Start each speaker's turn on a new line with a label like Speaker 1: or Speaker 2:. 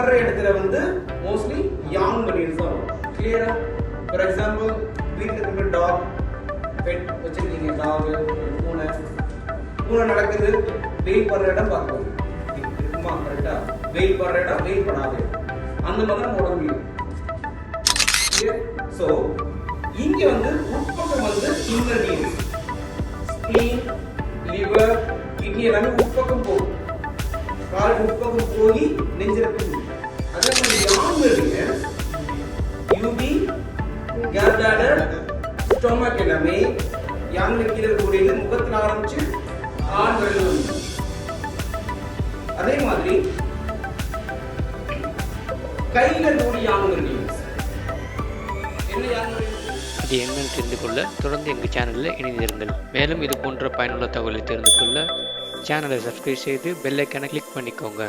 Speaker 1: வர்ற இடத்துல வந்து மோஸ்ட்லி யாங் மெட்டீரியல்ஸ் தான் வரும். கிளியரா? ஃபார் எக்ஸாம்பிள் வீட்டில் இருக்கிற டாக் பெட் வச்சிருக்கீங்க, டாக் பூனை நடக்குது, வெயில் படுற இடம் பார்க்கணும் இருக்குமா? கரெக்டா? வெயில் படுற இடம் வெயில் படாது, அந்த மாதிரி தான் போட முடியும். ஸோ இங்க வந்து உட்பக்கம் வந்து இன்னர் நீட்ஸ், ஸ்பிளீன், லிவர், கிட்னி எல்லாமே உட்பக்கம் போகும். கால் உட்பக்கம் போய் நெஞ்சிறப்பு. அதே மாதிரி யாங் மெட்டீரியல்ஸ் யூபி, கேல்பிளாடர், ஸ்டொமக் எல்லாமே யாங்ல கீழே இருக்கக்கூடியது முகத்தில் ஆரம்பிச்சு ஆண் வரையில் வந்து. அதே மாதிரி கையில் இருக்கக்கூடிய யாங் மெட்டீரியல்ஸ் என்ன யாங் மெட்டீரியல்ஸ்
Speaker 2: அது என்னன்னு தெரிந்து கொள்ள தொடர்ந்து எங்கள் சேனலில் இணைந்திருங்கள். மேலும் இது போன்ற பயனுள்ள தகவலை தெரிந்து கொள்ள சேனலை சப்ஸ்கிரைப் செய்து பெல் ஐக்கானை கிளிக் பண்ணிக்கோங்க.